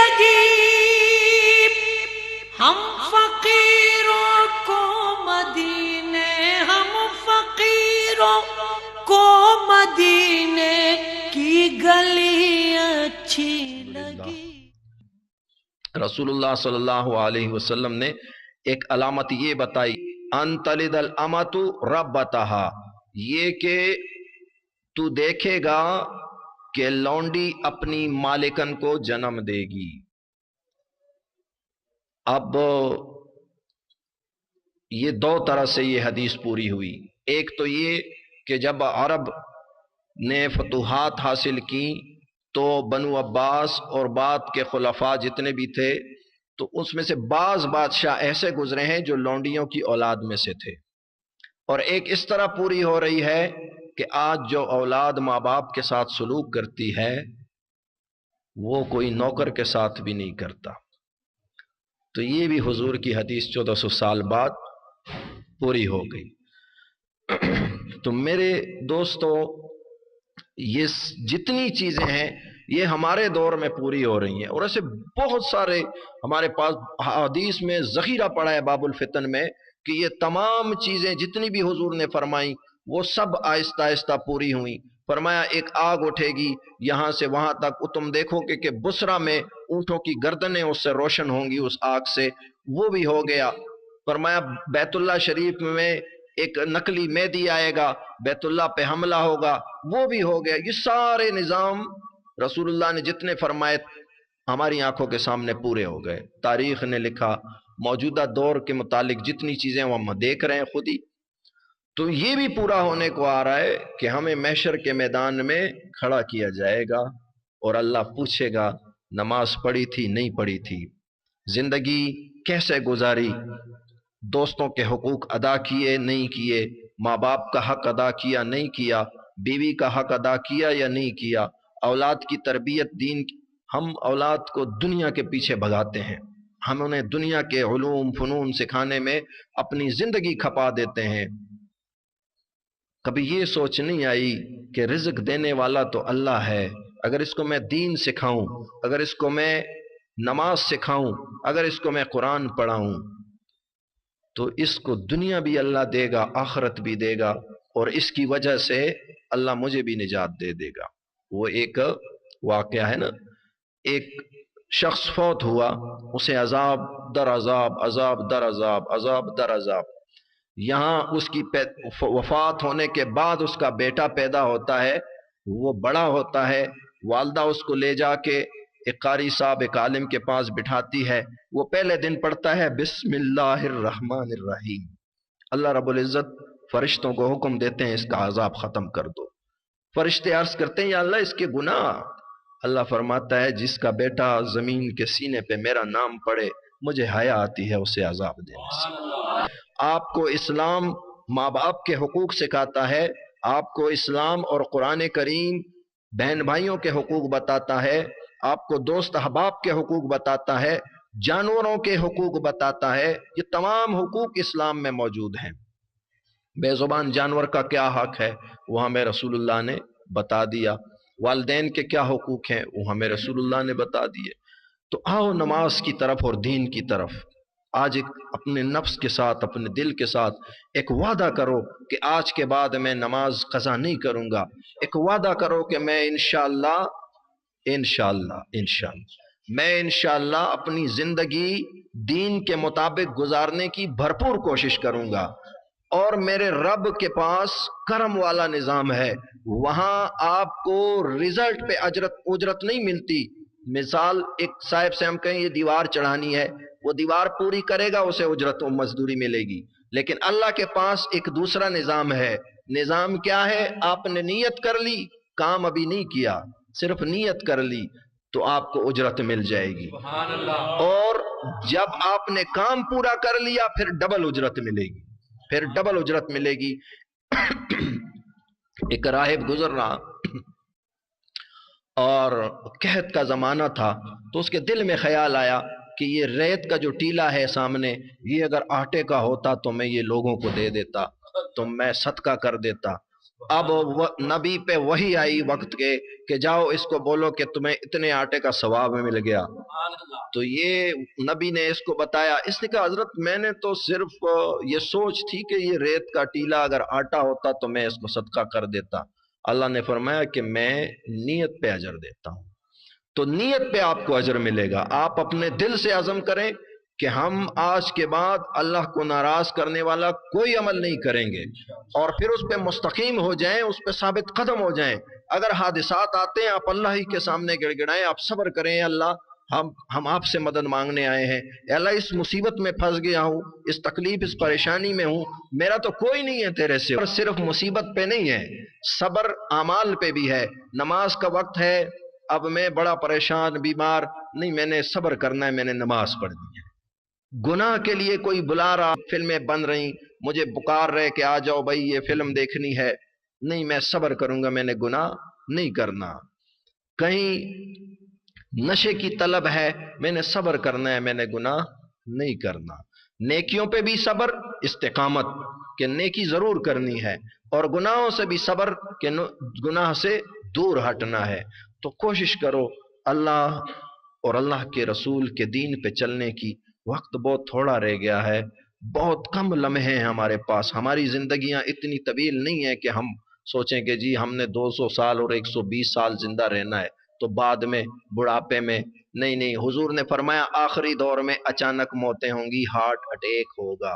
لگی ہم فقیروں کو مدینے، ہم فقیروں کو مدینے کی گلی اچھی لگی۔ رسول اللہ صلی اللہ علیہ وسلم نے ایک علامت یہ بتائی، ان تلد الامۃ ربتہا، یہ کہ تو دیکھے گا کہ لونڈی اپنی مالکن کو جنم دے گی۔ اب یہ دو طرح سے یہ حدیث پوری ہوئی۔ ایک تو یہ کہ جب عرب نے فتوحات حاصل کی تو بنو عباس اور بعد کے خلفاء جتنے بھی تھے تو اس میں سے بعض بادشاہ ایسے گزرے ہیں جو لونڈیوں کی اولاد میں سے تھے، اور ایک اس طرح پوری ہو رہی ہے کہ آج جو اولاد ماں باپ کے ساتھ سلوک کرتی ہے وہ کوئی نوکر کے ساتھ بھی نہیں کرتا۔ تو یہ بھی حضور کی حدیث 1400 سال بعد پوری ہو گئی۔ تو میرے دوستو، یہ جتنی چیزیں ہیں یہ ہمارے دور میں پوری ہو رہی ہیں، اور ایسے بہت سارے ہمارے پاس حدیث میں ذخیرہ پڑا ہے باب الفتن میں کہ یہ تمام چیزیں جتنی بھی حضور نے فرمائی وہ سب آہستہ آہستہ پوری ہوئیں۔ فرمایا ایک آگ اٹھے گی یہاں سے وہاں تک، تم دیکھو کہ بصرہ میں اونٹوں کی گردنیں اس سے روشن ہوں گی اس آگ سے، وہ بھی ہو گیا۔ فرمایا بیت اللہ شریف میں ایک نقلی مہدی آئے گا، بیت اللہ پہ حملہ ہوگا، وہ بھی ہو گیا۔ یہ سارے نظام رسول اللہ نے جتنے فرمائے ہماری آنکھوں کے سامنے پورے ہو گئے۔ تاریخ نے لکھا، موجودہ دور کے متعلق جتنی چیزیں وہ ہم دیکھ رہے ہیں خود ہی، تو یہ بھی پورا ہونے کو آ رہا ہے کہ ہمیں محشر کے میدان میں کھڑا کیا جائے گا اور اللہ پوچھے گا نماز پڑھی تھی نہیں پڑھی تھی، زندگی کیسے گزاری، دوستوں کے حقوق ادا کیے نہیں کیے، ماں باپ کا حق ادا کیا نہیں کیا، بیوی کا حق ادا کیا یا نہیں کیا، اولاد کی تربیت دین کی۔ ہم اولاد کو دنیا کے پیچھے بھگاتے ہیں، ہم انہیں دنیا کے علوم فنون سکھانے میں اپنی زندگی کھپا دیتے ہیں۔ کبھی یہ سوچ نہیں آئی کہ رزق دینے والا تو اللہ ہے، اگر اس کو میں دین سکھاؤں، اگر اس کو میں نماز سکھاؤں، اگر اس کو میں قرآن پڑھاؤں تو اس کو دنیا بھی اللہ دے گا، آخرت بھی دے گا، اور اس کی وجہ سے اللہ مجھے بھی نجات دے دے گا۔ وہ ایک واقعہ ہے نا، ایک شخص فوت ہوا، اسے عذاب در عذاب، عذاب در عذاب، عذاب در عذاب۔ یہاں اس کی وفات ہونے کے بعد اس کا بیٹا پیدا ہوتا ہے، وہ بڑا ہوتا ہے، والدہ اس کو لے جا کے ایک قاری صاحب ایک عالم کے پاس بٹھاتی ہے، وہ پہلے دن پڑھتا ہے بسم اللہ الرحمن الرحیم، اللہ رب العزت فرشتوں کو حکم دیتے ہیں اس کا عذاب ختم کر دو۔ فرشتے عرض کرتے ہیں یا اللہ اس کے گناہ، اللہ فرماتا ہے جس کا بیٹا زمین کے سینے پہ میرا نام پڑھے مجھے حیا آتی ہے اسے عذاب دینے سے۔ آپ کو اسلام ماں باپ کے حقوق سکھاتا ہے، آپ کو اسلام اور قرآن کریم بہن بھائیوں کے حقوق بتاتا ہے، آپ کو دوست احباب کے حقوق بتاتا ہے، جانوروں کے حقوق بتاتا ہے، یہ تمام حقوق اسلام میں موجود ہیں۔ بے زبان جانور کا کیا حق ہے وہ ہمیں رسول اللہ نے بتا دیا، والدین کے کیا حقوق ہیں وہ ہمیں رسول اللہ نے بتا دیے۔ تو آؤ نماز کی طرف اور دین کی طرف۔ آج ایک اپنے نفس کے ساتھ اپنے دل کے ساتھ ایک وعدہ کرو کہ آج کے بعد میں نماز قضا نہیں کروں گا، ایک وعدہ کرو کہ میں انشاءاللہ میں انشاءاللہ اپنی زندگی دین کے مطابق گزارنے کی بھرپور کوشش کروں گا، اور میرے رب کے پاس کرم والا نظام ہے، وہاں آپ کو رزلٹ پہ اجرت نہیں ملتی۔ مثال ایک صاحب سے ہم کہیں یہ دیوار چڑھانی ہے، وہ دیوار پوری کرے گا اسے اجرت و مزدوری ملے گی، لیکن اللہ کے پاس ایک دوسرا نظام ہے۔ نظام کیا ہے؟ آپ نے نیت کر لی، کام ابھی نہیں کیا، صرف نیت کر لی تو آپ کو اجرت مل جائے گی، اور جب آپ نے کام پورا کر لیا پھر ڈبل اجرت ملے گی، پھر ڈبل اجرت ملے گی۔ ایک راہب گزر رہا اور قحط کا زمانہ تھا، تو اس کے دل میں خیال آیا کہ یہ ریت کا جو ٹیلا ہے سامنے، یہ اگر آٹے کا ہوتا تو میں یہ لوگوں کو دے دیتا، تو میں صدقہ کر دیتا۔ اب نبی پہ وہی آئی وقت کے کہ جاؤ اس کو بولو کہ تمہیں اتنے آٹے کا ثواب مل گیا. تو یہ نبی نے اس کو بتایا. اس نے کہا حضرت میں نے تو صرف یہ سوچ تھی کہ یہ ریت کا ٹیلا اگر آٹا ہوتا تو میں اس کو صدقہ کر دیتا. اللہ نے فرمایا کہ میں نیت پہ اجر دیتا ہوں. تو نیت پہ آپ کو اجر ملے گا. آپ اپنے دل سے عزم کریں کہ ہم آج کے بعد اللہ کو ناراض کرنے والا کوئی عمل نہیں کریں گے، اور پھر اس پہ مستقیم ہو جائیں، اس پہ ثابت قدم ہو جائیں. اگر حادثات آتے ہیں آپ اللہ ہی کے سامنے گڑ گڑائیں، آپ صبر کریں. اللہ ہم آپ سے مدد مانگنے آئے ہیں. اے اللہ اس مصیبت میں پھنس گیا ہوں، اس تکلیف اس پریشانی میں ہوں، میرا تو کوئی نہیں ہے تیرے سے. اور صرف مصیبت پہ نہیں ہے، صبر اعمال پہ بھی ہے. نماز کا وقت ہے، اب میں بڑا پریشان بیمار نہیں، میں نے صبر کرنا ہے، میں نے نماز پڑھنی ہے. گناہ کے لیے کوئی بلا رہا، فلمیں بن رہی، مجھے پکار رہے کہ آ جاؤ بھائی یہ فلم دیکھنی ہے، نہیں میں صبر کروں گا، میں نے گناہ نہیں کرنا. کہیں نشے کی طلب ہے، میں نے صبر کرنا ہے، میں نے گناہ نہیں کرنا. نیکیوں پہ بھی صبر، استقامت کہ نیکی ضرور کرنی ہے، اور گناہوں سے بھی صبر کہ گناہ سے دور ہٹنا ہے. تو کوشش کرو اللہ اور اللہ کے رسول کے دین پہ چلنے کی. وقت بہت تھوڑا رہ گیا ہے، بہت کم لمحے ہیں ہمارے پاس. ہماری زندگیاں اتنی طویل نہیں ہیں کہ ہم سوچیں کہ جی ہم نے 200 سال اور 120 سال زندہ رہنا ہے تو بعد میں بڑھاپے میں نہیں. نہیں، حضور نے فرمایا آخری دور میں اچانک موتیں ہوں گی، ہارٹ اٹیک ہوگا.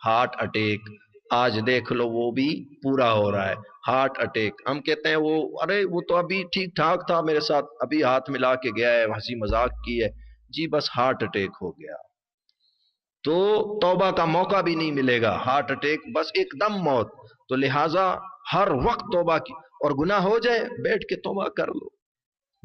ہارٹ اٹیک آج دیکھ لو وہ بھی پورا ہو رہا ہے. ہارٹ اٹیک ہم کہتے ہیں وہ ارے وہ تو ابھی ٹھیک ٹھاک تھا میرے ساتھ، ابھی ہاتھ ملا کے گیا ہے، ہنسی مذاق کی ہے، جی بس ہارٹ اٹیک ہو گیا. تو توبہ کا موقع بھی نہیں ملے گا. ہارٹ اٹیک بس ایک دم موت. تو لہٰذا ہر وقت توبہ کی، اور گناہ ہو جائے بیٹھ کے توبہ کر لو،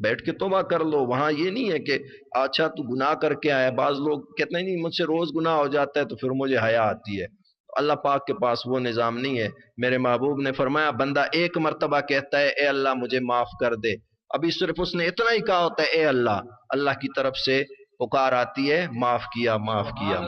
بیٹھ کے توبہ کر لو. وہاں یہ نہیں ہے کہ اچھا تو گناہ کر کے آیا. بعض لوگ کہتے ہیں نہیں مجھ سے روز گناہ ہو جاتا ہے تو پھر مجھے حیا آتی ہے. اللہ پاک کے پاس وہ نظام نہیں ہے. میرے محبوب نے فرمایا بندہ ایک مرتبہ کہتا ہے اے اللہ مجھے معاف کر دے، ابھی صرف اس نے اتنا ہی کہا ہوتا ہے اے اللہ، اللہ کی طرف سے پکار آتی ہے معاف کیا معاف کیا.